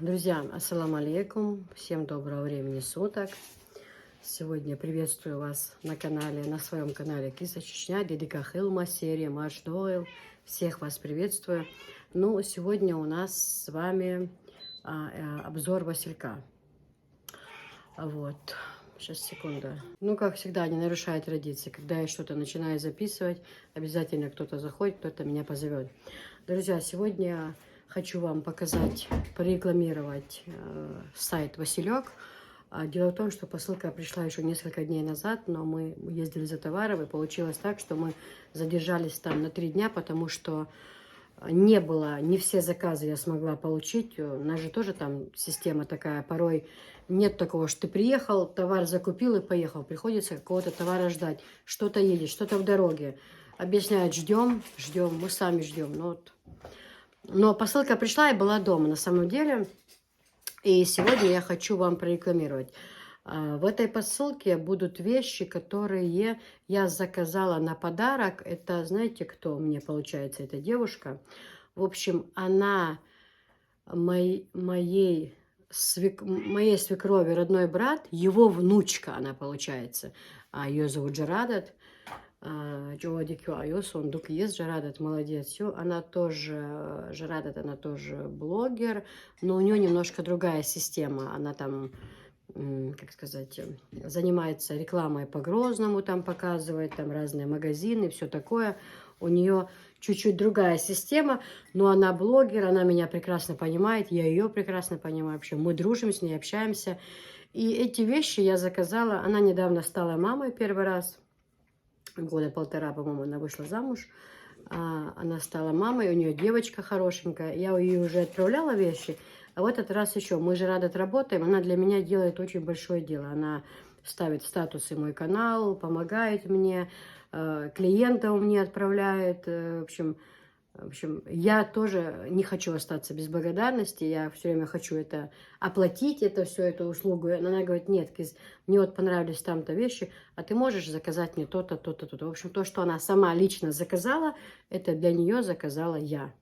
Друзья, ассаламу алейкум, всем доброго времени суток. Сегодня приветствую вас на своем канале Киса Чечня, Дедика Хилма, серия Маш Дойл. Всех вас приветствую. Ну, сегодня у нас с вами обзор василька. Вот, сейчас, секунду. Ну, как всегда, не нарушая традиции. Когда я что-то начинаю записывать, обязательно кто-то заходит, кто-то меня позовет. Друзья, сегодня хочу вам показать, порекламировать сайт Василек. Дело в том, что посылка пришла еще несколько дней назад, но мы ездили за товаром, и получилось так, что мы задержались там на 3 дня, потому что не все заказы я смогла получить. У нас же тоже там система такая, порой нет такого, что ты приехал, товар закупил и поехал. Приходится какого-то товара ждать. Что-то едет, что-то в дороге. Объясняют, ждем, мы сами ждем. Но посылка пришла и была дома на самом деле. И сегодня я хочу вам прорекламировать. В этой посылке будут вещи, которые я заказала на подарок. Это, знаете, кто мне получается? Эта девушка. В общем, она моей свекрови родной брат, его внучка она получается. Ее зовут Джарадат. Сундук есть, Джарадат молодец. Все, она тоже, Джарадат, она тоже блогер, но у нее немножко другая система. Она там, как сказать, занимается рекламой по Грозному, там показывает, там разные магазины, все такое. У нее чуть-чуть другая система, но она блогер, она меня прекрасно понимает, я ее прекрасно понимаю. Вообще, мы дружим с ней, общаемся. И эти вещи я заказала. Она недавно стала мамой первый раз. Года 1,5, по-моему, она вышла замуж. Она стала мамой, у нее девочка хорошенькая. Я ей уже отправляла вещи. А в этот раз еще. Мы же рады работаем. Она для меня делает очень большое дело. Она ставит в статусы мой канал, помогает мне, клиентов мне отправляет. В общем, я тоже не хочу остаться без благодарности. Я все время хочу это оплатить, эту услугу. Но она говорит, нет, Киз, мне вот понравились там-то вещи, а ты можешь заказать мне то-то, то-то, то-то. В общем, то, что она сама лично заказала, это для нее заказала я.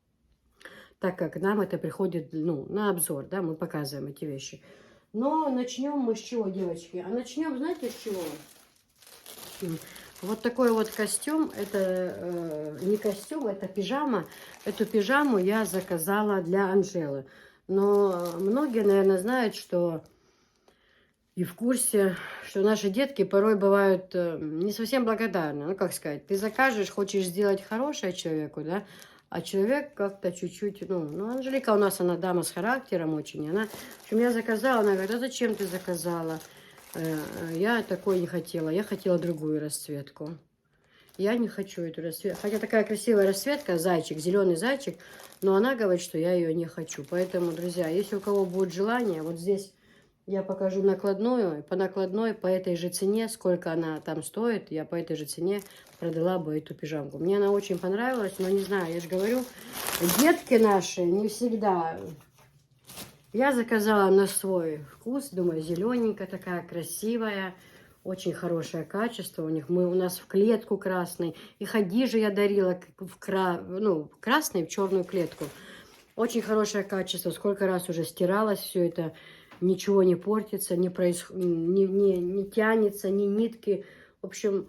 Так как нам это приходит, на обзор, да, мы показываем эти вещи. Но начнем мы с чего, девочки? А начнем, знаете, с чего? Вот такой вот костюм, это не костюм, это пижама. Эту пижаму я заказала для Анжелы. Но многие, наверное, знают, что и в курсе, что наши детки порой бывают не совсем благодарны. Ну, как сказать, ты закажешь, хочешь сделать хорошее человеку, да, а человек как-то чуть-чуть, Анжелика у нас, она дама с характером очень, она, в общем, я заказала, она говорит, а зачем ты заказала? Я такой не хотела, я хотела другую расцветку. Я не хочу эту расцветку. Хотя такая красивая расцветка, зайчик, зеленый зайчик, но она говорит, что я ее не хочу. Поэтому, друзья, если у кого будет желание, вот здесь я покажу накладную. По накладной, по этой же цене, сколько она там стоит, я по этой же цене продала бы эту пижамку. Мне она очень понравилась, но не знаю, я же говорю, детки наши не всегда. Я заказала на свой вкус, думаю, зелененькая такая, красивая, очень хорошее качество у них. У нас в клетку красный, и Хадиже я дарила красный в черную клетку. Очень хорошее качество, сколько раз уже стиралось все это, ничего не портится, не тянется, ни нитки. В общем,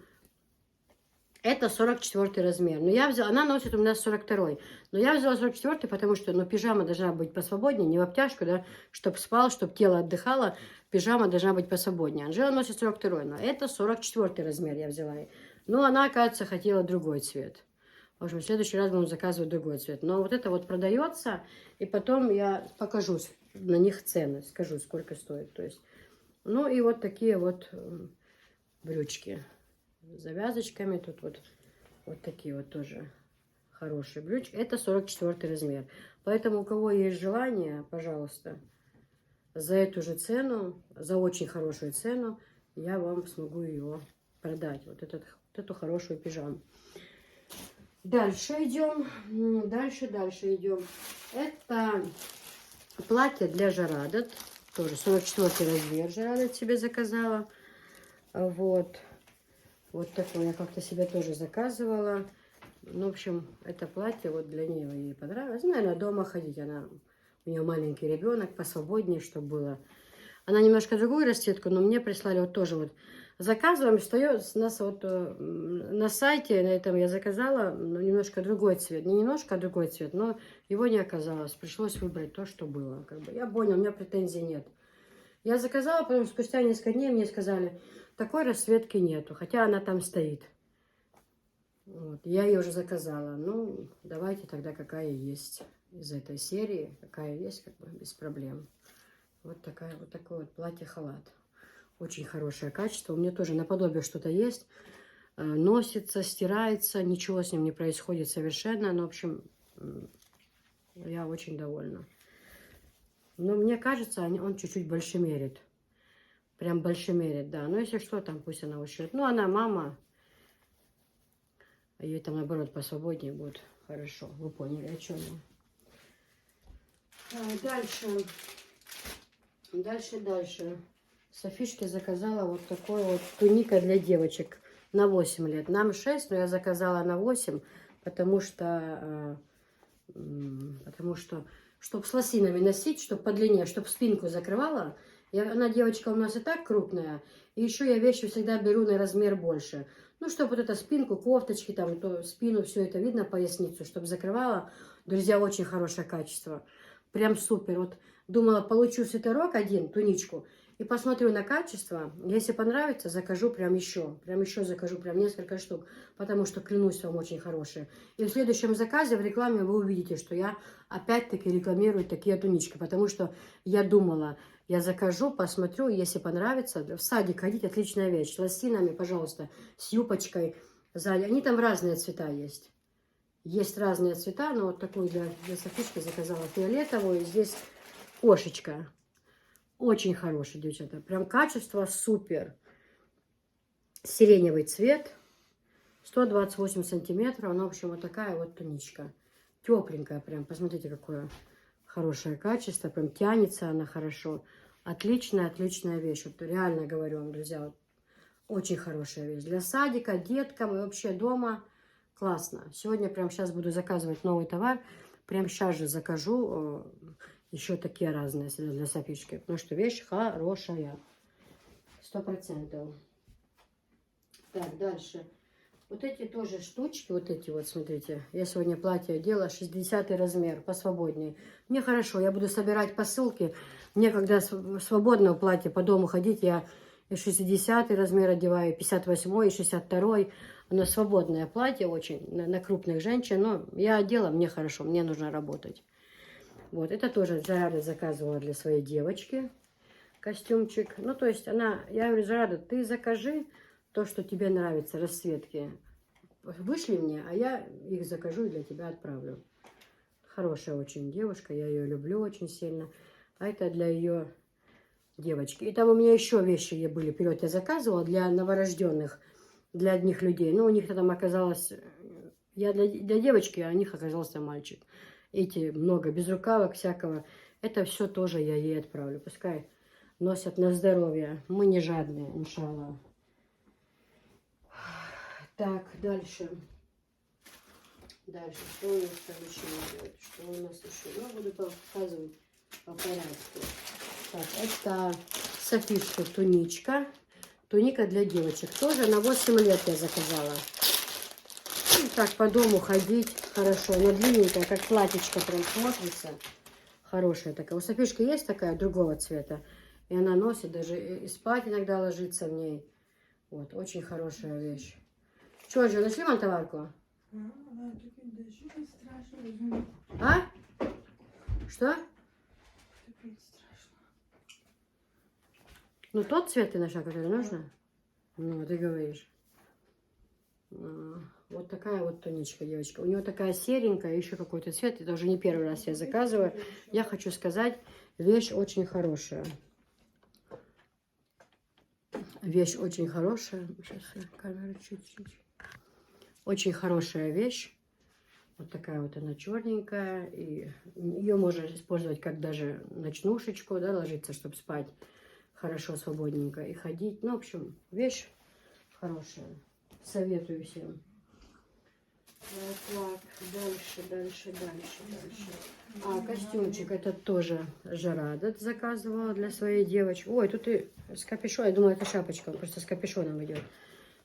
это 44 размер. Но я взяла, она носит у меня 42. Но я взяла 44, потому что пижама должна быть посвободнее, не в обтяжку, да, чтобы спал, чтобы тело отдыхало. Пижама должна быть посвободнее. Анжела носит 42, но это 44 размер я взяла. Но она, оказывается, хотела другой цвет. В общем, в следующий раз будем заказывать другой цвет. Но вот это вот продается, и потом я покажу на них цены, скажу, сколько стоит. То есть, и вот такие вот брючки с завязочками. Тут вот такие вот тоже хорошие брючки. Это 44 размер. Поэтому у кого есть желание, пожалуйста, за эту же цену, за очень хорошую цену, я вам смогу ее продать. Вот эту хорошую пижаму. Дальше идем. Дальше идем. Это платье для Джарадат. Тоже 44 размер Джарадат себе заказала. Вот. Вот такое я как-то себе тоже заказывала. В общем, это платье вот для нее ей понравилось. Наверное, дома ходить. Она У нее маленький ребенок, посвободнее, чтобы было. Она немножко другую расцветку, но мне прислали вот тоже вот. Заказываем, что у нас вот на сайте, на этом я заказала немножко другой цвет. Не немножко, а другой цвет, но его не оказалось. Пришлось выбрать то, что было. Как бы. Я понял, у меня претензий нет. Я заказала, потом спустя несколько дней мне сказали, такой расцветки нету, хотя она там стоит. Вот. Я ее уже заказала. Ну, давайте тогда какая есть из этой серии, какая есть, как бы без проблем. Вот такое вот платье-халат. Очень хорошее качество. У меня тоже наподобие что-то есть. Носится, стирается, ничего с ним не происходит совершенно. Ну, в общем, я очень довольна. Но мне кажется, он чуть-чуть большемерит. Прям большемерит, да. Но если что, там пусть она ушьет. Ну, она мама. Ей там, наоборот, посвободнее будет. Хорошо. Вы поняли, о чем я. Дальше. Софишке заказала вот такой вот туника для девочек на 8 лет. Нам 6, но я заказала на 8, потому что чтобы с лосинами носить, чтобы по длине, чтобы спинку закрывала. Она, девочка, у нас и так крупная. И еще я вещи всегда беру на размер больше. Ну, чтобы вот эту спинку, кофточки, там, то спину, все это видно, поясницу, чтобы закрывала. Друзья, очень хорошее качество. Прям супер. Вот думала, получу свитерок один, туничку, и посмотрю на качество. Если понравится, закажу прям еще. Прям еще закажу, прям несколько штук. Потому что, клянусь вам, очень хорошие. И в следующем заказе в рекламе вы увидите, что я опять-таки рекламирую такие тунички. Потому что я думала, я закажу, посмотрю, если понравится. В садик ходить, отличная вещь. С лосинами, пожалуйста, с юбочкой сзади. Они там разные цвета есть. Есть разные цвета, но вот такую для Софишки заказала фиолетовую. Здесь кошечка. Очень хороший, девчата. Прям качество супер. Сиреневый цвет. 128 сантиметров. Она, в общем, вот такая вот туничка. Тепленькая прям. Посмотрите, какое хорошее качество. Прям тянется она хорошо. Отличная вещь. Вот реально говорю вам, друзья. Вот очень хорошая вещь. Для садика, деткам и вообще дома. Классно. Сегодня прям сейчас буду заказывать новый товар. Прям сейчас же закажу еще такие разные для Софишки. Потому что вещь хорошая. 100%. Так, дальше. Вот эти тоже штучки, вот эти вот, смотрите. Я сегодня платье одела, 60 размер, посвободнее. Мне хорошо, я буду собирать посылки. Мне, когда свободное платье по дому ходить, я и 60 размер одеваю, 58 и 62. Оно свободное платье очень, на крупных женщин. Но я одела, мне хорошо, мне нужно работать. Вот, это тоже Зарада заказывала для своей девочки. Костюмчик. Ну, то есть она, я говорю, Зарада, ты закажи то, что тебе нравится, расцветки. Вышли мне, а я их закажу и для тебя отправлю. Хорошая очень девушка, я ее люблю очень сильно. А это для ее девочки. И там у меня еще вещи были. Вперед я заказывала для новорожденных, для одних людей. Но у них там оказалось... Я для девочки, а у них оказался мальчик. Эти много безрукавок всякого. Это все тоже я ей отправлю. Пускай носят на здоровье. Мы не жадные, иншаллах. Так, дальше. Что у нас там еще идет? Что у нас еще? Я буду показывать по порядку. Так, это Софишка туничка. Туника для девочек. Тоже на 8 лет я заказала. Ну, так, по дому ходить хорошо. Она длинненькая, как платьечко прям смотрится. Хорошая такая. У Софишки есть такая другого цвета. И она носит, даже и спать иногда ложится в ней. Вот, очень хорошая вещь. Что же, нашли вам товарку? А? Что? Ну, тот цвет ты нашла, который нужно? Ну, ты говоришь. Вот такая вот туничка, девочка. У нее такая серенькая, еще какой-то цвет. Это уже не первый раз я заказываю. Я хочу сказать, вещь очень хорошая. Вещь очень хорошая. Сейчас камера чуть-чуть. Очень хорошая вещь. Вот такая вот она черненькая. И ее можно использовать как даже ночнушечку, да, ложиться, чтобы спать хорошо, свободненько и ходить. Ну, в общем, вещь хорошая. Советую всем. Так, дальше. А, костюмчик этот тоже Жарадет заказывала для своей девочки. Ой, тут и с капюшоном. Я думала, это шапочка, он просто с капюшоном идет.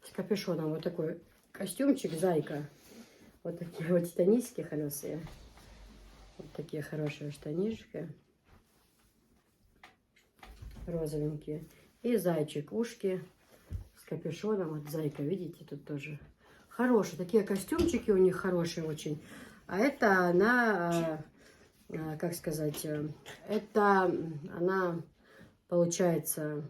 С капюшоном вот такой костюмчик, зайка. Вот такие вот штанишки холесые. Вот такие хорошие штанишки. Розовенькие. И зайчик, ушки с капюшоном. Вот зайка, видите, тут тоже. Хорошие, такие костюмчики у них хорошие очень. А это она, как сказать, это она, получается,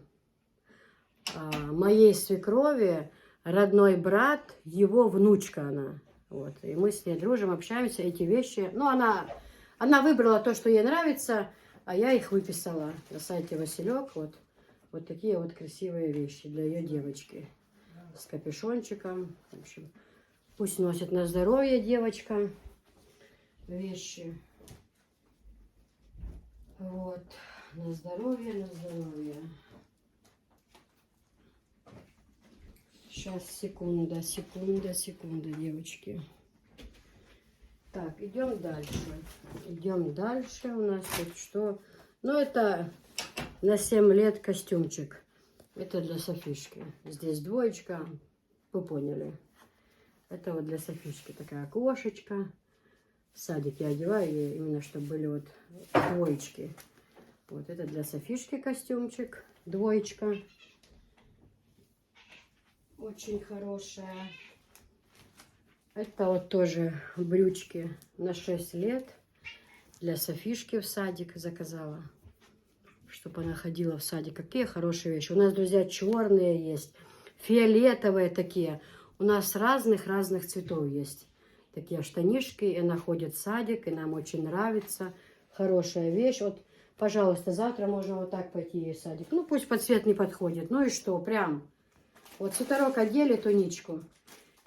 моей свекрови, родной брат, его внучка она. Вот. И мы с ней дружим, общаемся, эти вещи. Ну, она выбрала то, что ей нравится, а я их выписала на сайте Василек. Вот такие вот красивые вещи для ее девочки. С капюшончиком. В общем, пусть носит на здоровье девочка вещи. Вот. На здоровье, на здоровье. Сейчас, секунда, девочки. Так, идем дальше. Идем дальше. У нас тут что? Ну, это на 7 лет костюмчик. Это для Софишки. Здесь двоечка. Вы поняли. Это вот для Софишки такая кошечка. В садик я одеваю ей именно, чтобы были вот двоечки. Вот это для Софишки костюмчик. Двоечка. Очень хорошая. Это вот тоже брючки на 6 лет. Для Софишки в садик заказала. Чтобы она ходила в садик. Какие хорошие вещи. У нас, друзья, черные есть. Фиолетовые такие. У нас разных цветов есть. Такие штанишки. И она ходит в садик. И нам очень нравится. Хорошая вещь. Вот, пожалуйста, завтра можно вот так пойти в садик. Ну, пусть под цвет не подходит. Ну и что, прям. Вот свитерок одели, туничку.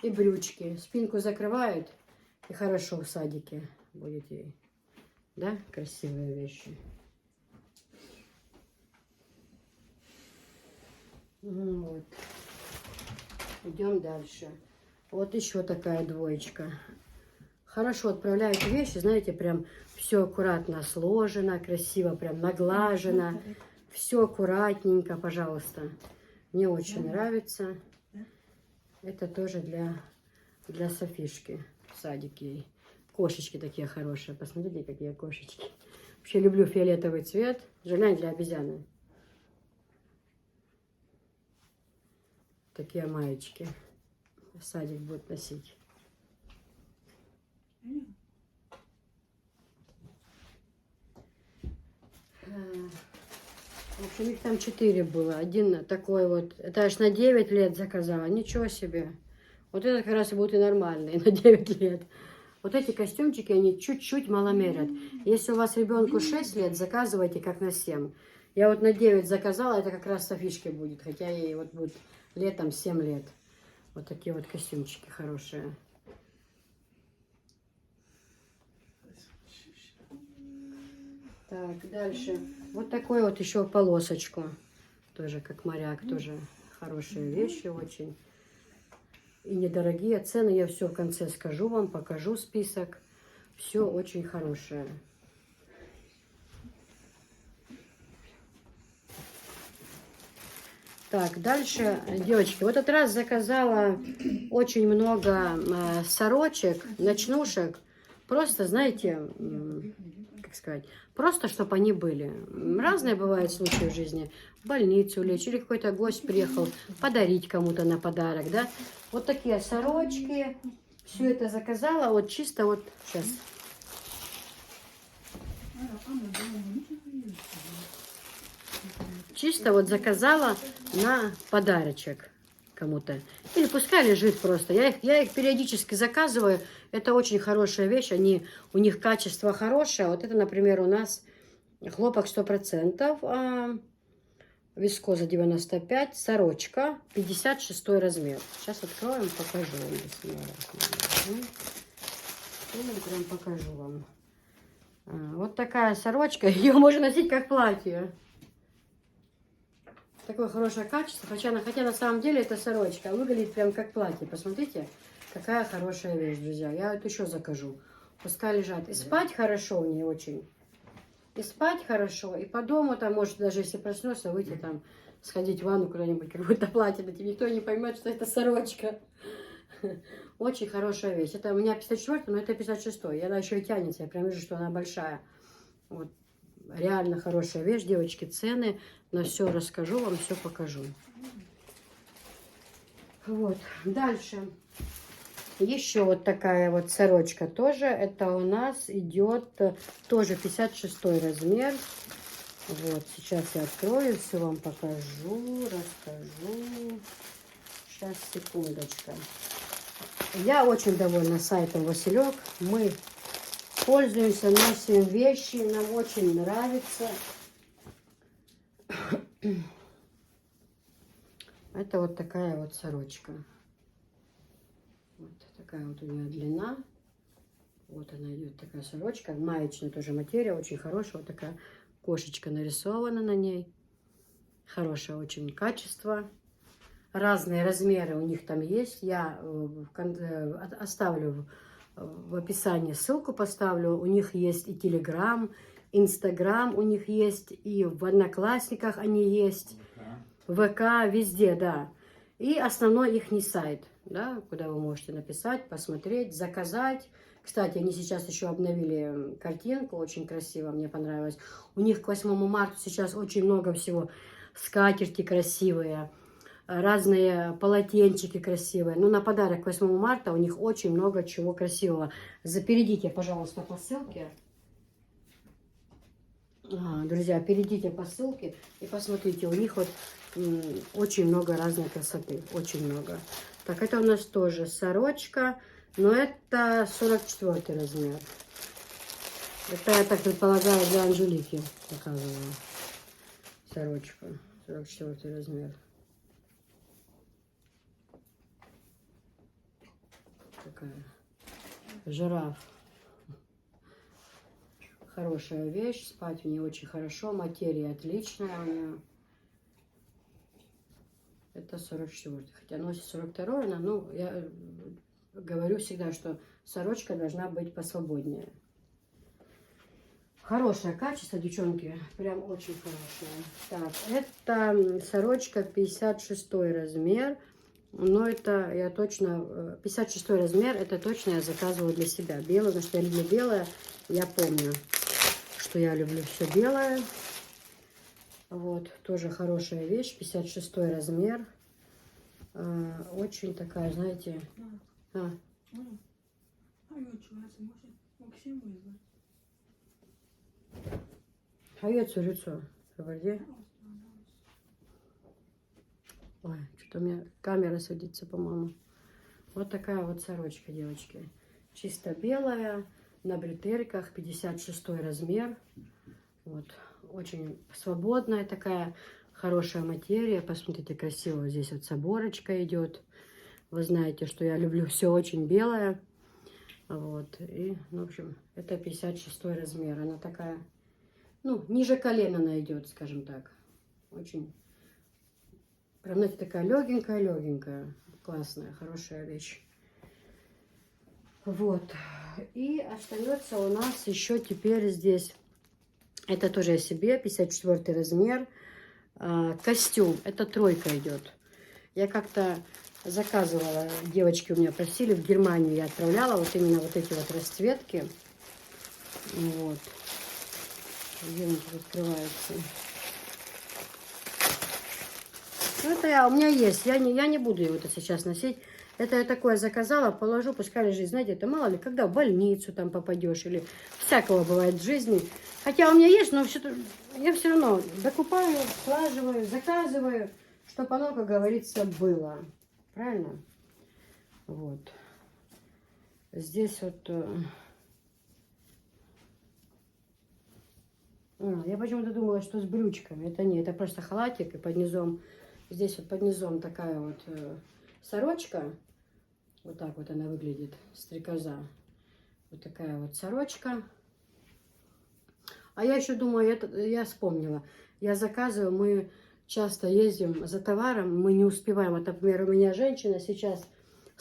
И брючки. Спинку закрывают. И хорошо в садике будет ей. Да? Красивые вещи. Вот. Идем дальше. Вот еще такая двоечка. Хорошо отправляют вещи, знаете, прям все аккуратно сложено, красиво, прям наглажено. Все аккуратненько, пожалуйста. Мне очень нравится. Это тоже для Софишки в садике ей. Кошечки такие хорошие. Посмотрите, какие кошечки. Вообще люблю фиолетовый цвет. Желание для обезьяны. Такие маечки. Садик будет носить. В общем, их там 4 было. Один такой вот. Это аж на 9 лет заказала. Ничего себе. Вот это как раз и будут и нормальные на 9 лет. Вот эти костюмчики, они чуть-чуть маломерят. Если у вас ребенку 6 лет, заказывайте как на 7. Я вот на 9 заказала, это как раз Софишке будет. Хотя ей вот будет летом 7 лет. Вот такие вот костюмчики хорошие. Так, дальше. Вот такой вот еще полосочку. Тоже как моряк, тоже хорошие вещи очень. И недорогие. Цены я все в конце скажу вам, покажу список. Все очень хорошее. Так, дальше, девочки, в этот раз заказала очень много сорочек, ночнушек. Просто, знаете, как сказать, просто, чтобы они были. Разные бывают случаи в жизни. В больницу лечь, или какой-то гость приехал подарить кому-то на подарок, да. Вот такие сорочки. Все это заказала, вот чисто вот сейчас. Чисто вот заказала на подарочек кому-то. Или пускай лежит просто. Я их периодически заказываю. Это очень хорошая вещь. У них качество хорошее. Вот это, например, у нас хлопок 100%, вискоза 95, сорочка 56 размер. Сейчас откроем, покажу вам. Прям покажу вам. Вот такая сорочка. Ее можно носить как платье. Такое хорошее качество, хотя на самом деле это сорочка, выглядит прям как платье. Посмотрите, Какая хорошая вещь, друзья. Я вот еще закажу. Пускай лежат. И спать хорошо в ней очень. И спать хорошо. И по дому там, может, даже если проснешься, выйти там, сходить в ванну куда-нибудь, какое-то платье дать. Никто не поймет, что это сорочка. Очень хорошая вещь. Это у меня 54, но это 56. И она еще и тянется. Я прям вижу, что она большая. Вот. Реально хорошая вещь, девочки. Цены на все расскажу, вам все покажу. Вот. Дальше. Еще вот такая вот сорочка тоже. Это у нас идет тоже 56 размер. Вот. Сейчас я открою, все вам покажу, расскажу. Сейчас, секундочка. Я очень довольна сайтом Василек. Мы пользуемся, носим вещи, нам очень нравится. Это вот такая вот сорочка. Вот такая вот у нее длина. Вот она идет, такая сорочка. Маечная тоже материя, очень хорошая. Вот такая кошечка нарисована на ней. Хорошее очень качество. Разные размеры у них там есть. Я оставлю в описании ссылку, поставлю. У них есть и Телеграм, Инстаграм у них есть, и в Одноклассниках они есть, ВК, везде, да. И основной их сайт, да, куда вы можете написать, посмотреть, заказать. Кстати, они сейчас еще обновили картинку, очень красиво, мне понравилось. У них к 8 марта сейчас очень много всего. Скатерти красивые, разные полотенчики красивые. Ну, на подарок к 8 марта у них очень много чего красивого. Перейдите, пожалуйста, по ссылке. Друзья, перейдите по ссылке и посмотрите. У них вот очень много разной красоты. Очень много. Так, это у нас тоже сорочка. Но это 44 размер. Это, я так предполагаю, для Анжелики показываю. Сорочка. 44 размер. Такая. Жираф. Хорошая вещь. Спать в ней очень хорошо. Материя отличная у нее. Это 44. Хотя носит 42, но ну, я говорю всегда, что сорочка должна быть посвободнее. Хорошее качество, девчонки. Прям очень хорошее. Так, это сорочка 56 размер. Но это я точно... 56 размер, это точно я заказываю для себя. Белое, потому что я люблю белое. Я помню, что я люблю все белое. Вот, тоже хорошая вещь. 56 размер. Очень такая, знаете... Hayat лицо. Ой, что-то у меня камера садится, по-моему. Вот такая вот сорочка, девочки. Чисто белая, на бретельках, 56 размер. Вот, очень свободная такая, хорошая материя. Посмотрите, красиво здесь вот с оборочкой идет. Вы знаете, что я люблю все очень белое. Вот, и, ну, в общем, это 56 размер. Она такая, ну, ниже колена она идет, скажем так. Очень, прям, знаете, такая легенькая, классная, хорошая вещь. Вот, и остается у нас еще теперь здесь, это тоже я себе, 54 размер, костюм, это тройка идет. Я как-то заказывала, девочки у меня просили, в Германию я отправляла вот именно вот эти вот расцветки. Вот. Где он тут открывается? Ну, это у меня есть, я не буду его сейчас носить. Это я такое заказала, положу, пускай лежит. Знаете, это мало ли, когда в больницу там попадешь, или всякого бывает в жизни. Хотя у меня есть, но я все равно докупаю, слаживаю, заказываю, чтобы оно, как говорится, было. Правильно? Вот. Здесь вот... Я почему-то думала, что с брючками. Это не, это просто халатик, и под низом... Здесь вот под низом такая вот сорочка. Вот так вот она выглядит, стрекоза. Вот такая вот сорочка. А я еще думаю, я вспомнила. Я заказываю, мы часто ездим за товаром, мы не успеваем. Вот, например, у меня женщина сейчас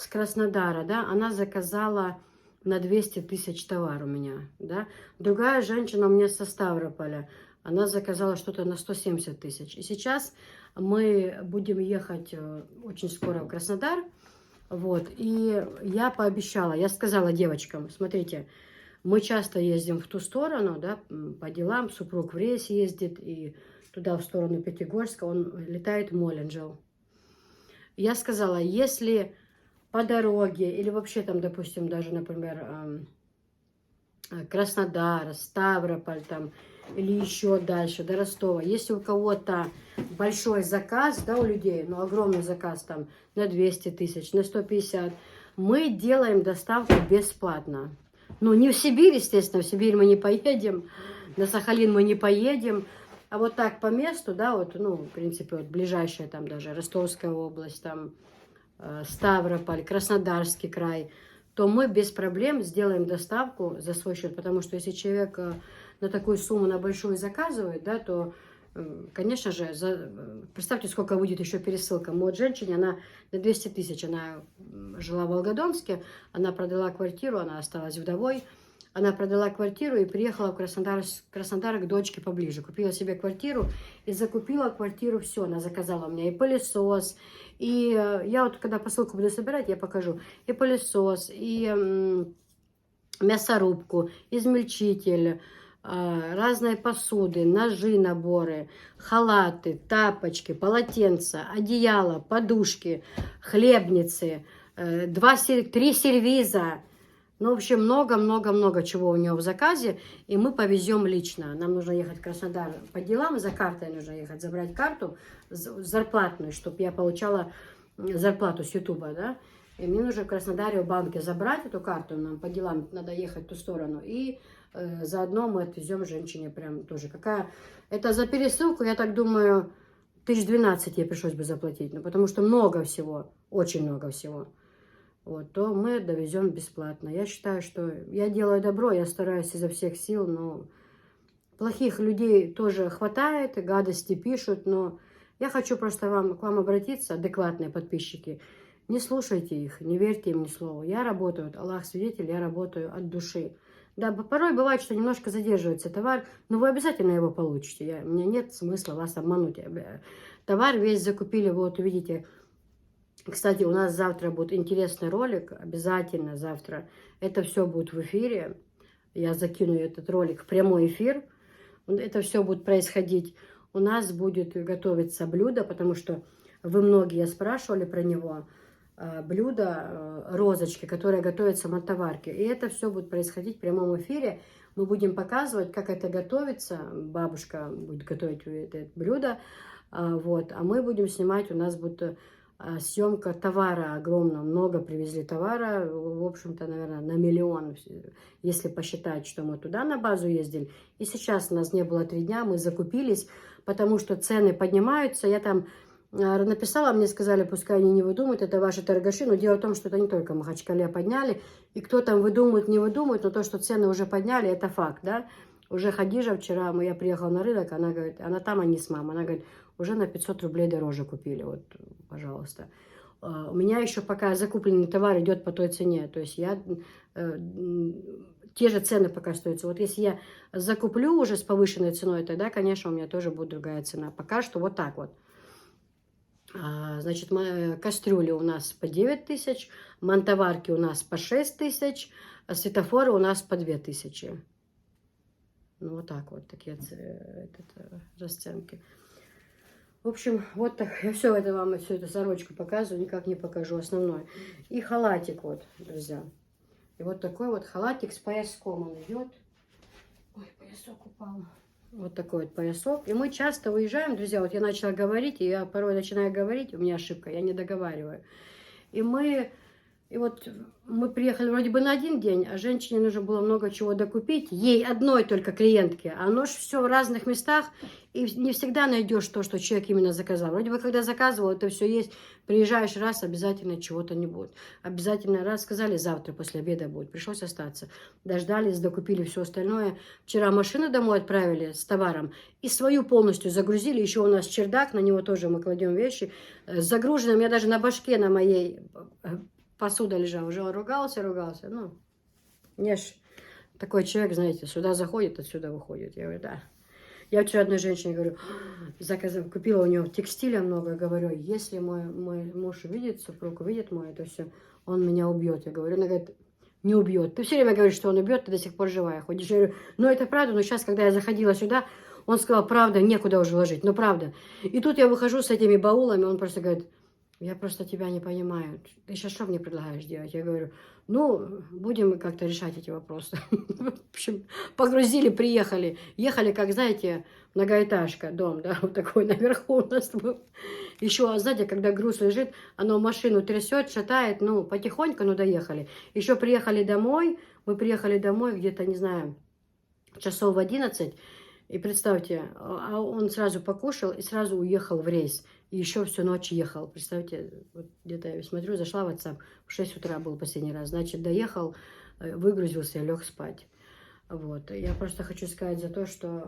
с Краснодара, да, она заказала на 200 тысяч товар у меня, да. Другая женщина у меня со Ставрополя, она заказала что-то на 170 тысяч. И сейчас мы будем ехать очень скоро в Краснодар, вот, и я пообещала, я сказала девочкам, смотрите, мы часто ездим в ту сторону, да, по делам, супруг в рейс ездит, и туда, в сторону Пятигорска, он летает в Моленджел. Я сказала, если по дороге, или вообще там, допустим, даже, например, Краснодар, Ставрополь, там, или еще дальше, до Ростова, если у кого-то большой заказ, да, у людей, ну, огромный заказ там на 200 тысяч, на 150, мы делаем доставку бесплатно. Ну, не в Сибирь, естественно, в Сибирь мы не поедем, на Сахалин мы не поедем, а вот так по месту, да, вот, ну, в принципе, вот ближайшая там даже Ростовская область, там, Ставрополь, Краснодарский край, то мы без проблем сделаем доставку за свой счет, потому что если человек на такую сумму, на большую заказывает, да, то, конечно же, представьте, сколько выйдет еще пересылка. Вот женщине, она на 200 тысяч, она жила в Волгодонске, она продала квартиру, она осталась вдовой, она продала квартиру и приехала в Краснодар к дочке поближе. Купила себе квартиру и закупила квартиру все. Она заказала у меня и пылесос, и я вот когда посылку буду собирать, я покажу. И пылесос, и мясорубку, измельчитель, разные посуды, ножи, наборы, халаты, тапочки, полотенца, одеяла, подушки, хлебницы, 3 сервиза. Ну, в общем, много-много-много чего у нее в заказе, и мы повезем лично. Нам нужно ехать в Краснодар по делам, за картой нужно ехать, забрать карту зарплатную, чтобы я получала зарплату с Ютуба, да. И мне нужно в Краснодаре в банке забрать эту карту, нам по делам надо ехать в ту сторону, и заодно мы отвезем женщине прям тоже. Это за пересылку, я так думаю, 12 ей пришлось бы заплатить, ну, потому что много всего, очень много всего. Вот, то мы довезем бесплатно. Я считаю, что я делаю добро, я стараюсь изо всех сил, но плохих людей тоже хватает, и гадости пишут, но я хочу просто к вам обратиться, адекватные подписчики. Не слушайте их, не верьте им ни слова. Я работаю, Аллах свидетель, я работаю от души. Да, порой бывает, что немножко задерживается товар, но вы обязательно его получите. У меня нет смысла вас обмануть. Товар весь закупили, вот увидите. Кстати, у нас завтра будет интересный ролик, обязательно завтра. Это все будет в эфире. Я закину этот ролик в прямой эфир. Это все будет происходить. У нас будет готовиться блюдо, потому что вы многие спрашивали про него. Блюдо, розочки, которые готовятся в мантоварке. И это все будет происходить в прямом эфире. Мы будем показывать, как это готовится. Бабушка будет готовить это блюдо. Вот. А мы будем снимать, у нас будет съемка товара огромного, много привезли товара, в общем-то, наверное, на 1 миллион, если посчитать, что мы туда на базу ездили. И сейчас у нас не было 3 дня, мы закупились, потому что цены поднимаются. Я там написала, мне сказали, пускай они не выдумают, это ваши торгаши, но дело в том, что это не только Махачкале подняли, и кто там выдумывает, не выдумывает, но то, что цены уже подняли, это факт, да. Уже Хадижа вчера, я приехала на рынок, она говорит, она там, а не с мамой, она говорит, уже на 500 рублей дороже купили, вот, пожалуйста. У меня еще пока закупленный товар идет по той цене, то есть те же цены пока остаются. Вот если я закуплю уже с повышенной ценой, тогда, конечно, у меня тоже будет другая цена. Пока что вот так вот. Значит, кастрюли у нас по 9 тысяч, мантоварки у нас по 6 тысяч, а светофоры у нас по 2 тысячи. Ну, вот так вот, такие расценки. В общем, вот так. Я все это вам, всю эту сорочку показываю, никак не покажу основной. И халатик вот, друзья. И вот такой вот халатик с пояском он идет. Ой, поясок упал. Вот такой вот поясок. И мы часто уезжаем, друзья. Вот я начала говорить, и я порой начинаю говорить, у меня ошибка, я не договариваю. И вот мы приехали вроде бы на 1 день, а женщине нужно было много чего докупить. Ей одной только клиентке. А оно же все в разных местах. И не всегда найдешь то, что человек именно заказал. Вроде бы, когда заказывал, это все есть. Приезжаешь раз, обязательно чего-то не будет. Обязательно раз сказали, завтра после обеда будет. Пришлось остаться. Дождались, докупили все остальное. Вчера машину домой отправили с товаром. И свою полностью загрузили. Еще у нас чердак, на него тоже мы кладем вещи. Загружено, у меня даже на башке, на моей посуда лежала. Уже он ругался. Ну, я ж такой человек, знаете, сюда заходит, отсюда выходит. Я говорю, да. Я вчера одной женщине говорю, купила у нее текстиля много, говорю, если мой муж увидит, супруг увидит мой, это все, он меня убьет. Я говорю, она говорит, не убьет. Ты все время говоришь, что он убьет, ты до сих пор живая ходишь. Я говорю, ну это правда, но сейчас, когда я заходила сюда, он сказал, правда, некуда уже ложить, ну правда. И тут я выхожу с этими баулами, он просто говорит, я просто тебя не понимаю. Ты сейчас что мне предлагаешь делать? Я говорю, ну, будем как-то решать эти вопросы. В общем, погрузили, приехали. Ехали, как, знаете, многоэтажка, дом, да, вот такой наверху у нас был. Еще, знаете, когда груз лежит, оно машину трясет, шатает, ну, потихоньку, ну, доехали. Еще приехали домой, мы приехали домой где-то, не знаю, часов в 11. И представьте, а он сразу покушал и сразу уехал в рейс. И еще всю ночь ехал. Представьте, вот где-то я смотрю, зашла в WhatsApp, в 6 утра был последний раз. Значит, доехал, выгрузился и лег спать. Вот. Я просто хочу сказать за то, что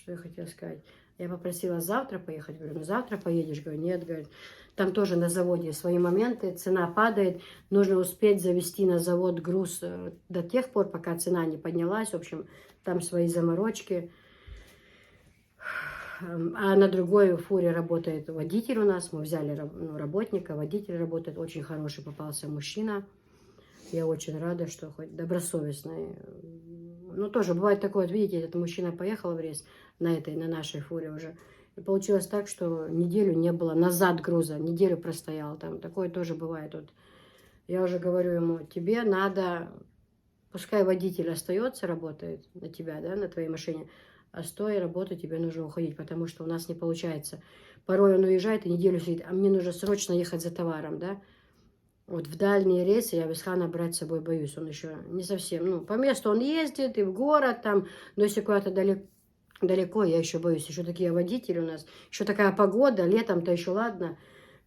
я хотела сказать. Я попросила завтра поехать. Говорю, ну завтра поедешь? Говорю, нет, говорит. Там тоже на заводе свои моменты, цена падает. Нужно успеть завести на завод груз до тех пор, пока цена не поднялась. В общем, там свои заморочки. А на другой фуре работает водитель у нас. Мы взяли работника, водитель работает. Очень хороший попался мужчина. Я очень рада, что хоть добросовестный. Ну, тоже бывает такое, вот видите, этот мужчина поехал в рейс на нашей фуре уже. И получилось так, что неделю не было назад груза. Неделю простоял там. Такое тоже бывает. Вот. Я уже говорю ему, тебе надо... Пускай водитель остается, работает на тебя, да, на твоей машине, а с той работы тебе нужно уходить, потому что у нас не получается. Порой он уезжает и неделю сидит, а мне нужно срочно ехать за товаром, да. Вот в дальние рейсы я Висхана брать с собой боюсь, он еще не совсем, ну, по месту он ездит и в город там, но если куда-то далеко, я еще боюсь. Еще такие водители у нас, еще такая погода, летом-то еще ладно.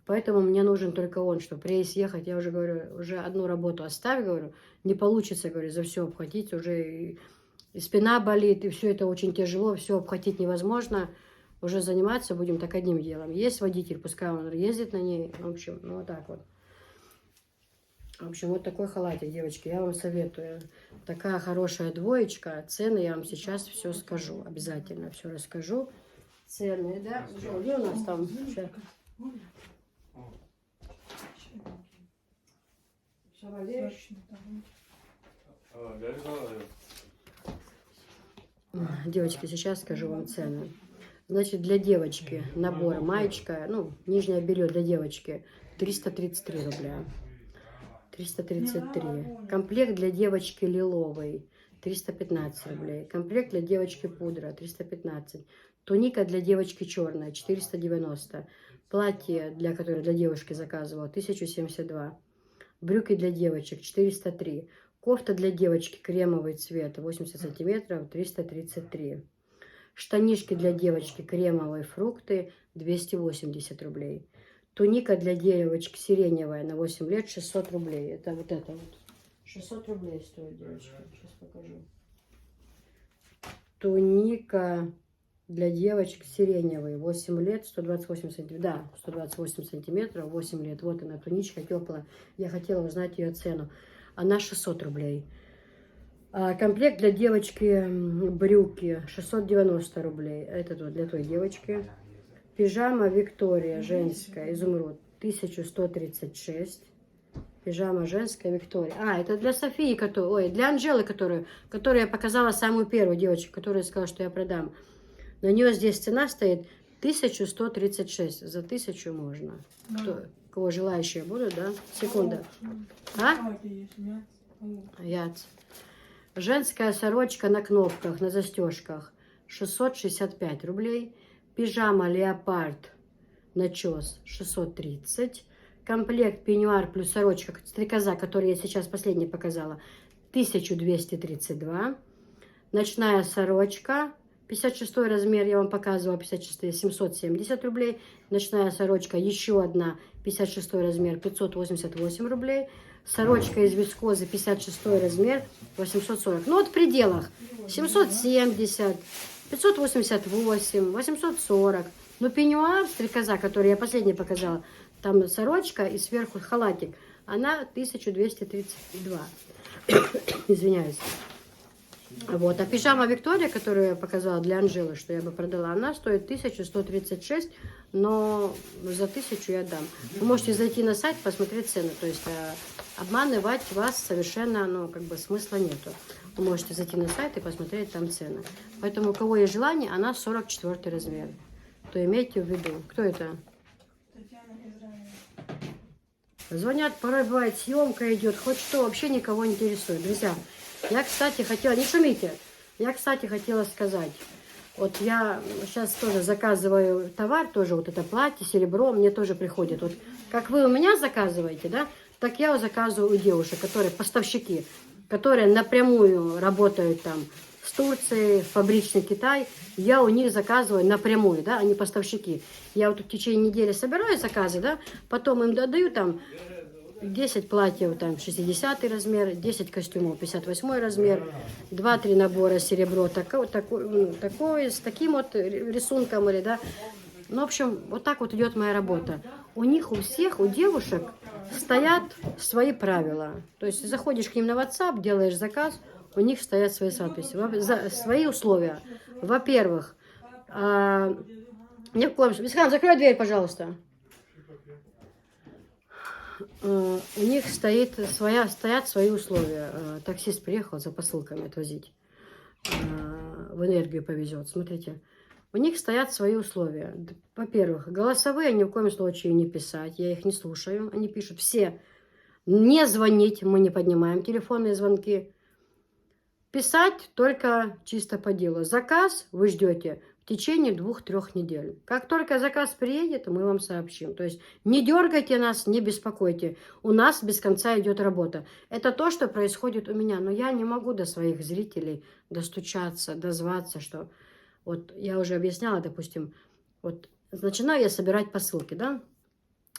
Поэтому мне нужен только он, чтобы рейс ехать. Я уже говорю, уже одну работу оставь, говорю, не получится, говорю, за все обхватить. Уже и спина болит, и все это очень тяжело, все обхватить невозможно. Уже заниматься будем так одним делом. Есть водитель, пускай он ездит на ней. В общем, ну вот так вот. В общем, вот такой халатик, девочки, я вам советую. Такая хорошая двоечка. Цены я вам сейчас все скажу. Обязательно все расскажу. Цены, да? Где у нас там? Девочки, сейчас скажу вам цены. Значит, для девочки набор маечка, ну, нижнее белье для девочки 333 рубля. 333. Комплект для девочки лиловый 315 рублей. Комплект для девочки пудра 315. Туника для девочки черная 490. Платье, которое для девушки заказывала, 1072. Брюки для девочек 403. Кофта для девочки кремовый цвет 80 сантиметров 333. Штанишки для девочки кремовые фрукты 280 рублей. Туника для девочки сиреневая на 8 лет 600 рублей. Это вот. 600 рублей стоит, девочки. Сейчас покажу. Туника для девочек сиреневый, 8 лет, 128 сантиметров. Да, 128 сантиметров, 8 лет. Вот она, туничка теплая. Я хотела узнать ее цену. Она 600 рублей. Комплект для девочки брюки 690 рублей. Это вот для той девочки. Пижама Виктория женская, изумруд, 1136. Пижама женская Виктория. Это для Софии, для Анжелы, которую я показала самую первую девочку, которая сказала, что я продам. На нее здесь цена стоит 1136. За 1000 можно. Кого желающие будут, да? Секунда. Яц. Женская сорочка на кнопках, на застежках 665 рублей. Пижама леопард начес 630. Комплект пеньюар плюс сорочка стрекоза, который я сейчас последний показала, 1232. Ночная сорочка 56 размер, я вам показывала, 56, 770 рублей. Ночная сорочка, еще одна, 56 размер, 588 рублей. Сорочка из вискозы, 56 размер, 840. Ну, вот в пределах 770, 588, 840. Но пеньюар, стрекоза, который я последний показала, Там сорочка и сверху халатик. Она 1232. Извиняюсь. Вот. А пижама Виктория, которую я показала для Анжелы, что я бы продала, она стоит 1136, но за 1000 я дам. Вы можете зайти на сайт, посмотреть цены. То есть обманывать вас совершенно, ну, как бы смысла нету. Вы можете зайти на сайт и посмотреть там цены. Поэтому у кого есть желание, она 44 размер. То имейте в виду. Кто это? Звонят, порой бывает, съемка идет, хоть что, вообще никого не интересует. Друзья, я, кстати, хотела, не шумите, я, кстати, хотела сказать, вот я сейчас тоже заказываю товар, тоже вот это платье, серебро, мне тоже приходит. Вот как вы у меня заказываете, да, так я заказываю у девушек, которые поставщики, которые напрямую работают там с Турцией, фабричный Китай. Я у них заказываю напрямую, да, они поставщики. Я вот в течение недели собираю заказы, да, потом им додаю там 10 платьев, там 60 размер, 10 костюмов, 58 размер, 2-3 набора серебро, такой, с таким вот рисунком, или, да. Ну, в общем, вот так вот идет моя работа. У них, у всех, у девушек стоят свои правила. То есть заходишь к ним на WhatsApp, делаешь заказ, у них стоят свои записи, свои условия. Во-первых, ни в коем случае... Бесхан, закрой дверь, пожалуйста. У них стоят свои условия. Таксист приехал за посылками отвозить. В энергию повезет. Смотрите. У них стоят свои условия. Во-первых, голосовые ни в коем случае не писать. Я их не слушаю. Они пишут все. Не звонить. Мы не поднимаем телефонные звонки. Писать только чисто по делу. Заказ вы ждете в течение 2-3 недель. Как только заказ приедет, мы вам сообщим. То есть не дергайте нас, не беспокойте. У нас без конца идет работа. Это то, что происходит у меня. Но я не могу до своих зрителей достучаться, дозваться, что... Вот я уже объясняла, допустим, вот начинаю я собирать посылки, да?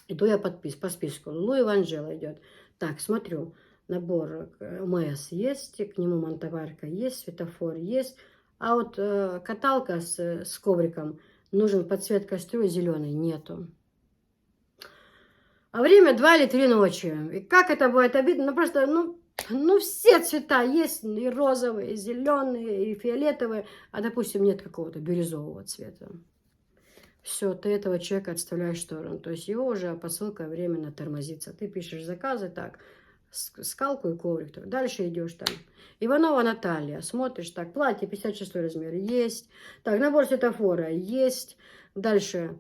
Иду я по списку. Луи Анжела идет. Так, смотрю. Набор МС есть, к нему монтоварка есть, светофор есть. А вот каталка с ковриком, нужен подсвет кастрюли зеленый, нету. А время 2 или 3 ночи. И как это будет обидно? Ну просто, ну все цвета есть, и розовые, и зеленые, и фиолетовые. А, допустим, нет какого-то бирюзового цвета. Все, ты этого человека отставляешь в сторону. То есть его уже посылка временно тормозится. Ты пишешь заказы так. Скалку и коврик. Дальше идешь там. Иванова Наталья. Смотришь так. Платье 56 размер. Есть. Так, набор светофора. Есть. Дальше.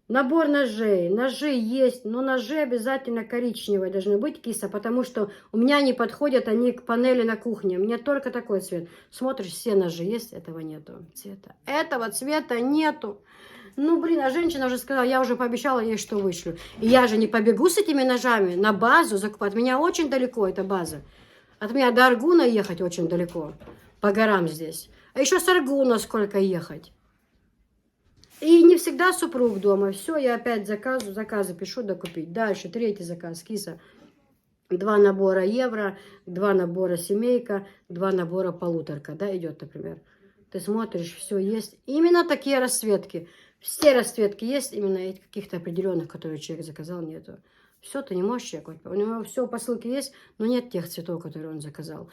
Набор ножей. Ножи есть. Но ножи обязательно коричневые должны быть, киса. Потому что у меня не подходят они к панели на кухне. Мне только такой цвет. Смотришь, все ножи есть. Этого нету цвета. Этого цвета нету. Ну, блин, а женщина уже сказала, я уже пообещала ей, что вышлю. И я же не побегу с этими ножами на базу закупать. От меня очень далеко эта база. От меня до Аргуна ехать очень далеко. По горам здесь. А еще с Аргуна сколько ехать. И не всегда супруг дома. Все, я опять заказы пишу докупить. Дальше, 3-й заказ, киса. 2 набора евро, 2 набора семейка, 2 набора полуторка, да, идет, например. Ты смотришь, все есть. Именно такие расцветки. Все расцветки есть, именно каких-то определенных, которые человек заказал, нету. Все, ты не можешь чекать. У него все посылки есть, но нет тех цветов, которые он заказал.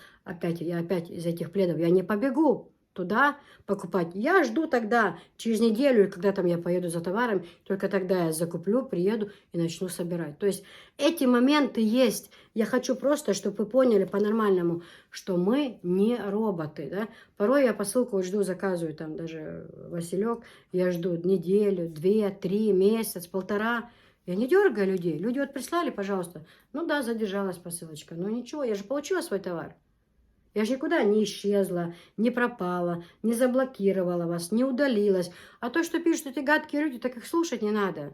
Я опять из этих пледов, я не побегу туда покупать. Я жду тогда, через неделю, когда там я поеду за товаром, только тогда я закуплю, приеду и начну собирать. То есть эти моменты есть. Я хочу просто, чтобы вы поняли по-нормальному, что мы не роботы. Да? Порой я посылку вот жду, заказываю, там даже Василек, я жду неделю, 2, 3, месяц, 1,5. Я не дергаю людей. Люди вот прислали, пожалуйста. Ну да, задержалась посылочка. Но ничего, я же получила свой товар. Я же никуда не исчезла, не пропала, не заблокировала вас, не удалилась. А то, что пишут эти гадкие люди, так их слушать не надо.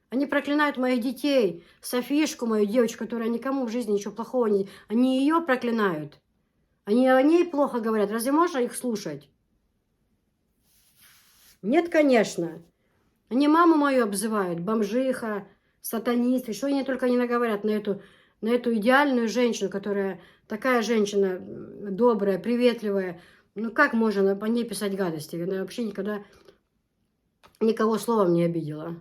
Они проклинают моих детей, Софишку, мою девочку, которая никому в жизни ничего плохого не... Они ее проклинают. Они о ней плохо говорят. Разве можно их слушать? Нет, конечно. Они маму мою обзывают, бомжиха, сатанист, что они только не наговорят на эту идеальную женщину, которая такая женщина добрая, приветливая. Ну как можно по ней писать гадости? Она вообще никогда никого словом не обидела.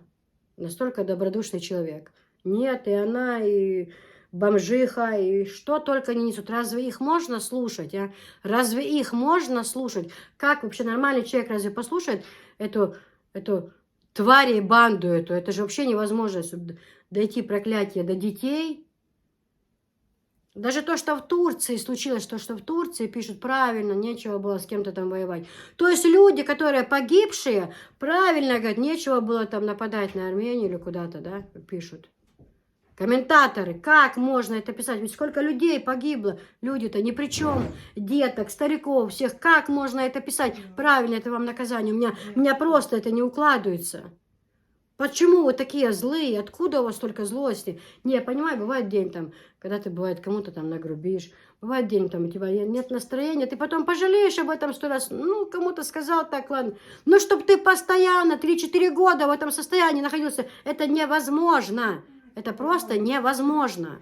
Настолько добродушный человек. Нет, и она, и бомжиха, и что только не несут. Разве их можно слушать, а? Разве их можно слушать? Как вообще нормальный человек разве послушает эту тварь и банду эту? Это же вообще невозможно дойти проклятие до детей. Даже то, что в Турции случилось, то, что в Турции пишут правильно, нечего было с кем-то там воевать. То есть люди, которые погибшие, правильно говорят, нечего было там нападать на Армению или куда-то, да, пишут. Комментаторы, как можно это писать? Ведь сколько людей погибло, люди-то ни при чем, деток, стариков, всех, как можно это писать? Правильно, это вам наказание, у меня просто это не укладывается. Почему вы такие злые? Откуда у вас столько злости? Не, я понимаю, бывает день там, когда ты, бывает, кому-то там нагрубишь. Бывает день там, у тебя нет настроения, ты потом пожалеешь об этом 100 раз. Ну, кому-то сказал так, ладно. Но чтобы ты постоянно 3-4 года в этом состоянии находился, это невозможно. Это просто невозможно.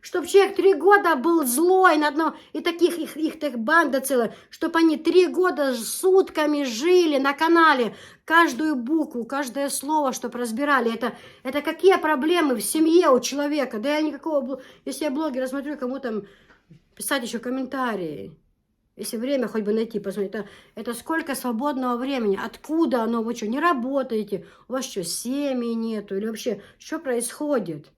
Чтобы человек 3 года был злой на одном, и таких их так банда целая, чтобы они 3 года сутками жили на канале, каждую букву, каждое слово, чтобы разбирали. Это какие проблемы в семье у человека? Да я никакого, если я блогера смотрю, кому там писать еще комментарии. Если время хоть бы найти, посмотреть, это сколько свободного времени, откуда оно, вы что, не работаете, у вас что, семьи нету, или вообще, что происходит?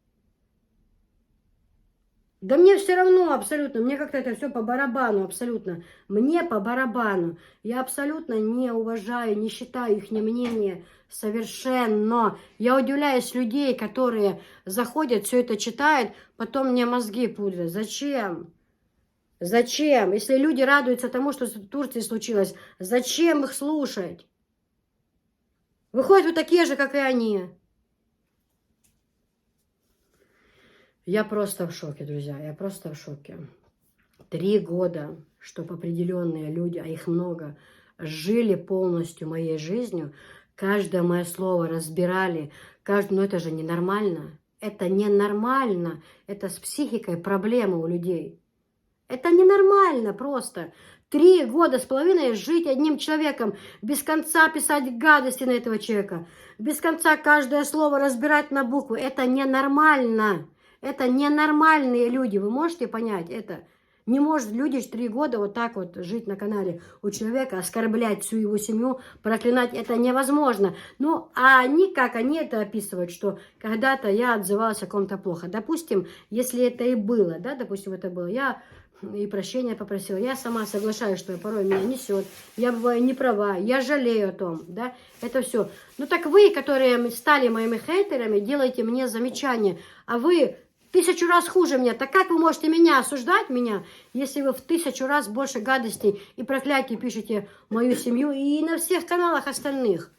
Да мне все равно абсолютно, мне как-то это все по барабану абсолютно, мне по барабану. Я абсолютно не уважаю, не считаю их мнение совершенно. Я удивляюсь людей, которые заходят, все это читают, потом мне мозги пудрят. Зачем? Зачем? Если люди радуются тому, что в Турции случилось, зачем их слушать? Выходят вот такие же, как и они. Я просто в шоке, друзья, я просто в шоке. 3 года, чтобы определенные люди, а их много, жили полностью моей жизнью, каждое мое слово разбирали, но это же ненормально. Это ненормально. Это с психикой проблемы у людей. Это ненормально просто. 3 года с половиной жить одним человеком, без конца писать гадости на этого человека, без конца каждое слово разбирать на буквы. Это ненормально. Это ненормальные люди. Вы можете понять это? Не может люди 3 года вот так вот жить на канале у человека, оскорблять всю его семью, проклинать. Это невозможно. Ну, а они, как они это описывают, что когда-то я отзывалась о ком-то плохо. Допустим, если это и было, да, допустим, это было, я и прощения попросила. Я сама соглашаюсь, что порой меня несет. Я бываю не права, я жалею о том, да, это все. Ну так вы, которые стали моими хейтерами, делаете мне замечания, а вы 1000 раз хуже меня. Так как вы можете меня осуждать, если вы в 1000 раз больше гадостей и проклятий пишете мою семью и на всех каналах остальных?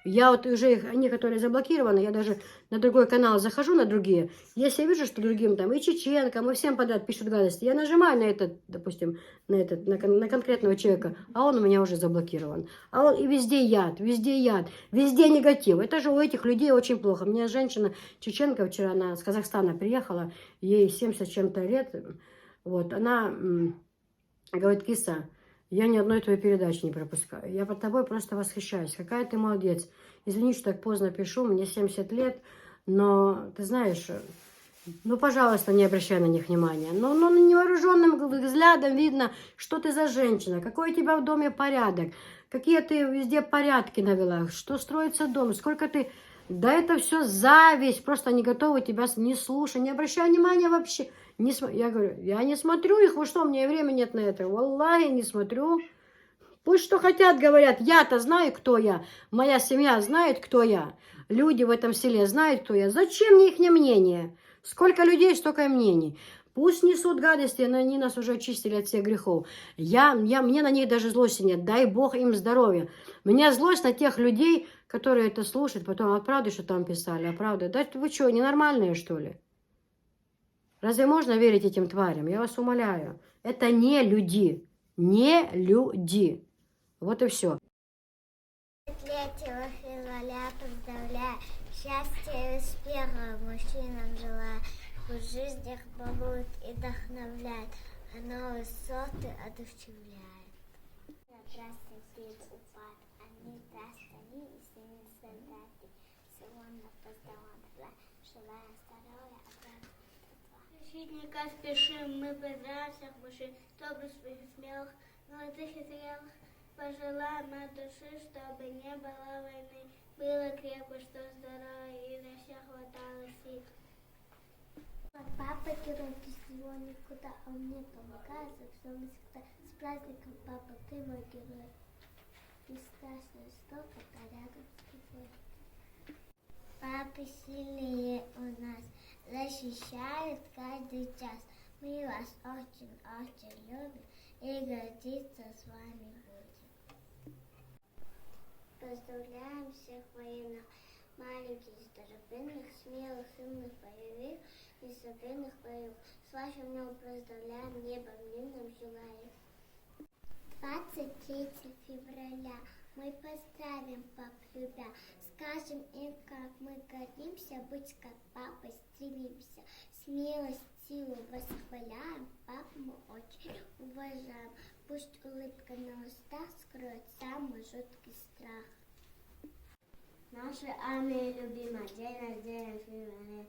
Я вот уже, они, которые заблокированы, я даже на другой канал захожу, на другие. Если я вижу, что другим там и чеченкам, и всем подряд пишут гадости, я нажимаю на этот, допустим, на конкретного человека, а он у меня уже заблокирован. А он и везде яд, везде яд, везде негатив. Это же у этих людей очень плохо. Мне женщина, чеченка, вчера она с Казахстана приехала, ей 70 с чем-то лет, вот, она говорит, киса, я ни одной твоей передачи не пропускаю. Я под тобой просто восхищаюсь. Какая ты молодец. Извини, что так поздно пишу, мне 70 лет, но ты знаешь, ну, пожалуйста, не обращай на них внимания. Но невооруженным взглядом видно, что ты за женщина, какой у тебя в доме порядок, какие ты везде порядки навела, что строится дом, сколько ты... Да это все зависть, просто они готовы тебя не слушать, не обращай внимания вообще. Я говорю, я не смотрю их, вы что, у меня времени нет на это. Валлахи, не смотрю. Пусть что хотят, говорят. Я-то знаю, кто я. Моя семья знает, кто я. Люди в этом селе знают, кто я. Зачем мне их мнение? Сколько людей, столько и мнений. Пусть несут гадости, но они нас уже очистили от всех грехов. Мне на них даже злости нет. Дай Бог им здоровья. Меня злость на тех людей, которые это слушают, потом, а правда, что там писали, а правда. Да вы что, ненормальные, что ли? Разве можно верить этим тварям? Я вас умоляю. Это не люди. Не люди. Вот и все. Летнего февраля поздравляю. Счастья и успеха мужчинам желаю. Пусть жизнь их балует и вдохновляет, а новые высоты одушевляет. Прекрасный пир упад, они достали и с ними солдат. поздоровья, желаю здоровья, доброго. Защитника спешим, мы поздравим мужчин, добрых, своих, смелых, молодых и зрелых. Пожелаем от души, чтобы не было войны, было крепко, что здоровье и на всех хватало сил. Папа герой, ты всего никуда, он мне помогает, за все всегда. С праздником, папа, ты мой герой. Не страшно, что пока рядом с тобой. Папа сильнее у нас, защищает каждый час. Мы вас очень-очень любим и гордиться с вами будем. Поздравляем всех военных, маленьких, здоровенных, смелых, умных, боевых и особенных боевых. С вашим днем поздравляем, небо мирным желаем. 23 февраля мы поздравим пап, любя, скажем им, как мы гордимся, быть как папой стремимся. Смелость, силу восхваляем, папу мы очень уважаем. Пусть улыбка на устах скроет самый жуткий страх. Наша армия любима, день рождения в феврале.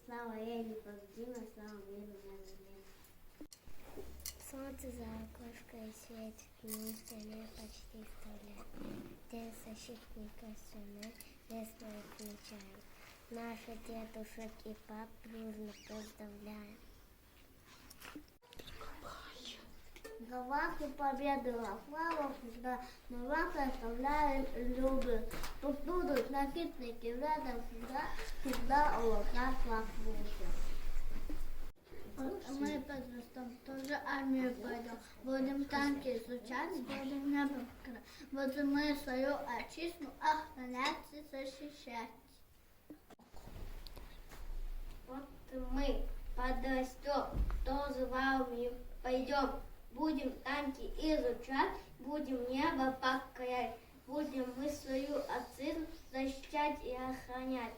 Слава ей непобедима, слава миру на земле. Солнце за окошко и светит, днем стране почти 100 лет. День защитника страны весело отмечаем. Наши дедушек и пап дружно поздравляем. Гавахи победы во славу всегда, но вам прославляем и любим. Тут будут накидники рядом всегда улыбка слав будем. Мы подрастем, тоже армию пойдем, будем танки изучать, будем небо крать, будем мы свою отчизну охранять и защищать. Вот мы подрастем, тоже в армию пойдем, будем танки изучать, будем небо покорять, будем мы свою отчизну защищать и охранять.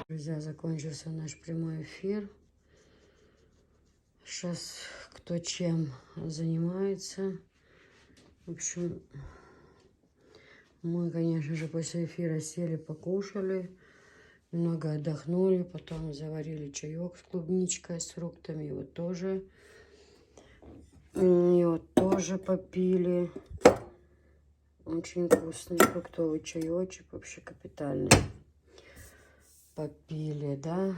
Друзья, закончился наш прямой эфир. Сейчас кто чем занимается. В общем, мы, конечно же, после эфира сели, покушали, немного отдохнули, потом заварили чаек с клубничкой, с фруктами, его тоже попили. Очень вкусный фруктовый чаечек, вообще капитальный. Попили, да.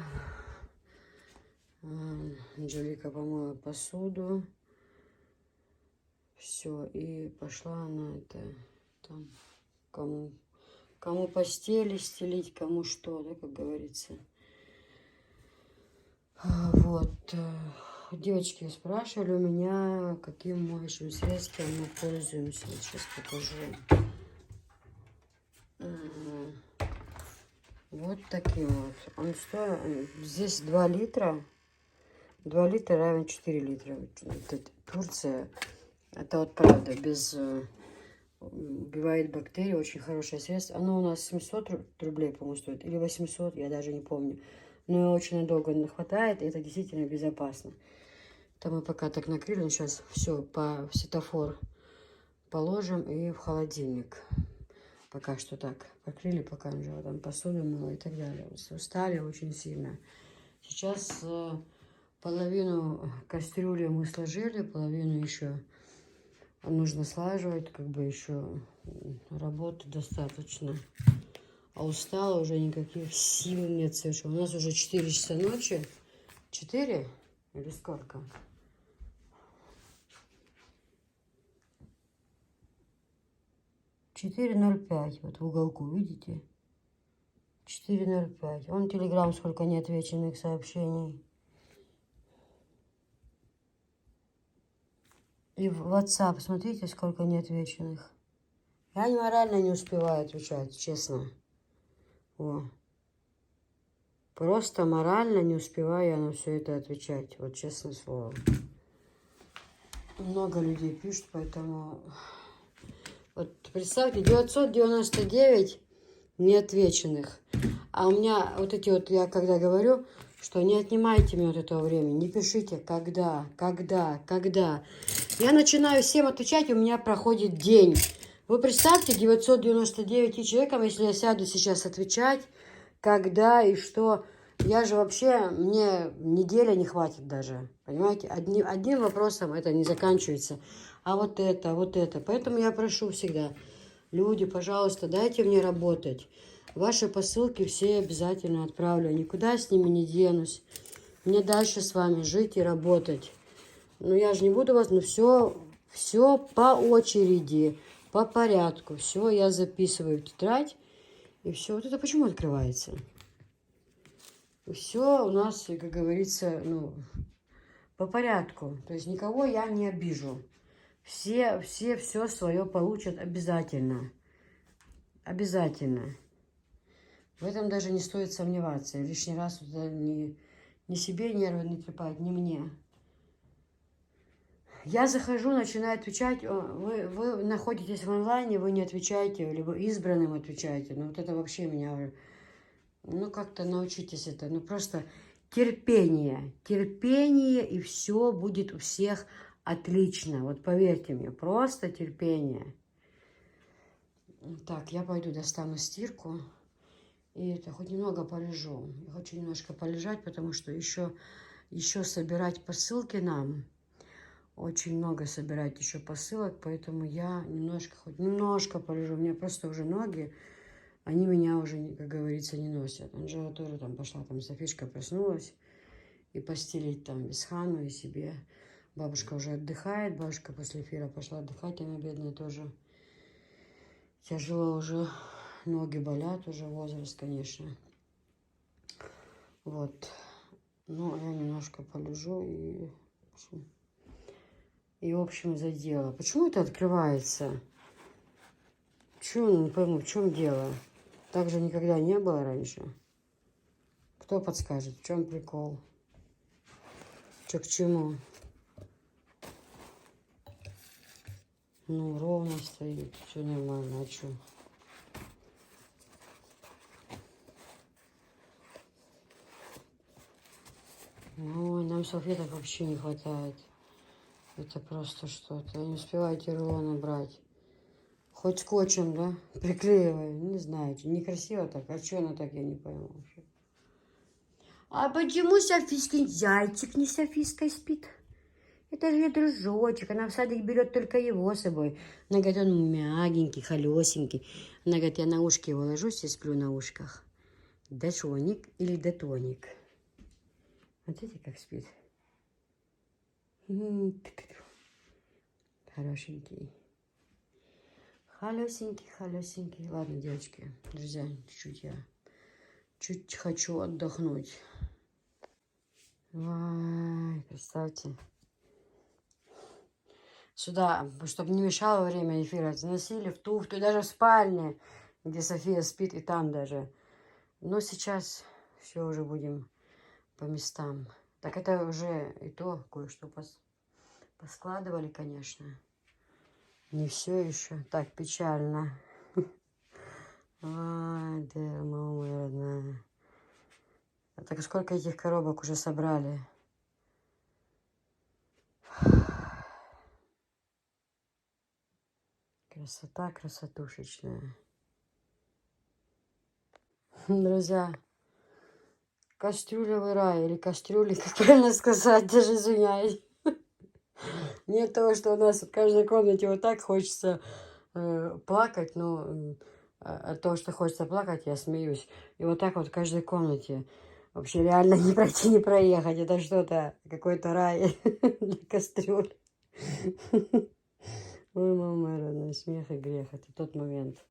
Анжелика помыла посуду. Все, и пошла она там кому постели стелить, кому что, да, как говорится. Вот. Девочки спрашивали у меня, каким моющим средством мы пользуемся. Сейчас покажу. Вот таким вот. Он стоит, здесь 2 литра. 2 литра равен 4 литра. Это Турция. Это вот правда, без убивает бактерии, очень хорошее средство. Оно у нас 700 рублей, по-моему, стоит. Или 800, я даже не помню. Но очень надолго не хватает, и это действительно безопасно. Там мы пока так накрыли, но сейчас все в светофор положим и в холодильник. Пока что так покрыли, пока уже там посуду мыла и так далее. Устали очень сильно. Сейчас половину кастрюли мы сложили, половину еще нужно слаживать, как бы еще работы достаточно. А устала, уже никаких сил нет совершенно. У нас уже 4 часа ночи. 4 или сколько? 4:05, вот в уголку, видите? 4:05. Вон Телеграм, сколько неотвеченных сообщений. И в WhatsApp, смотрите, сколько неотвеченных. Я морально не успеваю отвечать, честно. О. Просто морально не успеваю я на все это отвечать. Вот честное слово. Много людей пишут, поэтому... Вот представьте, 999 неотвеченных. А у меня вот эти вот, я когда говорю, что не отнимайте мне вот этого времени, не пишите, когда. Я начинаю всем отвечать, и у меня проходит день. Вы представьте, 999 человекам, если я сяду сейчас отвечать, когда и что. Я же вообще, мне неделя не хватит даже. Понимаете, одним вопросом это не заканчивается. А вот это. Поэтому я прошу всегда, люди, пожалуйста, дайте мне работать. Ваши посылки все обязательно отправлю. Никуда с ними не денусь. Мне дальше с вами жить и работать. Ну, я же не буду вас, но все по очереди, по порядку. Все я записываю в тетрадь. И все. Вот это почему открывается? Все у нас, как говорится, ну, по порядку. То есть никого я не обижу. Все свое получат обязательно. Обязательно. В этом даже не стоит сомневаться. Лишний раз ни себе нервы не трепать, ни мне. Я захожу, начинаю отвечать. Вы находитесь в онлайне, вы не отвечаете, либо избранным отвечаете. Ну, вот это вообще меня уже... Ну, как-то научитесь это. Ну, просто терпение. Терпение, и все будет у всех отлично. Вот поверьте мне, просто терпение. Так, я пойду достану стирку. И это, хоть немного полежу. Я хочу немножко полежать, потому что еще собирать посылки нам. Очень много собирать еще посылок, поэтому я хоть немножко полежу. У меня просто уже ноги, они меня уже, как говорится, не носят. Анжела тоже там пошла, там Софишка проснулась. И постелить там Бесхану и себе. Бабушка уже отдыхает. Бабушка после эфира пошла отдыхать. Она, бедная, тоже тяжело уже. Ноги болят, уже возраст, конечно. Вот. Ну, я немножко полежу и в общем, за дело. Почему это открывается? Почему, не пойму, в чем дело? Так же никогда не было раньше. Кто подскажет, в чем прикол? Что к чему? Ну, ровно стоит, все нормально, а что? Ой, нам салфеток вообще не хватает. Это просто что-то. Не успеваете рулоны брать. Хоть скотчем, да? Приклеиваю. Не знаю, некрасиво так. А что она так, я не пойму вообще. А почему Софийский зайчик не с Софийской спит? Это же ее дружочек. Она в садик берет только его с собой. Она говорит, он мягенький, холесенький. Она говорит, я на ушки его ложусь и сплю на ушках. Дашоник или Датоник? Вот видите, как спит. Хорошенький. Холесенький. Ладно, девочки, друзья, чуть хочу отдохнуть. Ой, представьте. Сюда, чтобы не мешало во время эфира, заносили в туфту, даже в спальне, где София спит, и там даже. Но сейчас все уже будем по местам. Так это уже и то кое-что поскладывали, конечно. Не все еще. Так печально. Ай, да, мама моя родная. А так сколько этих коробок уже собрали? Красота красотушечная. Друзья, кастрюлевый рай или кастрюли, как правильно сказать, даже извиняюсь. Нет того, что у нас в каждой комнате вот так хочется плакать, но от того, что хочется плакать, я смеюсь. И вот так вот в каждой комнате. Вообще реально не пройти, не проехать. Это что-то, какой-то рай для кастрюль. Ой, мама родная, смех и грех. Это тот момент.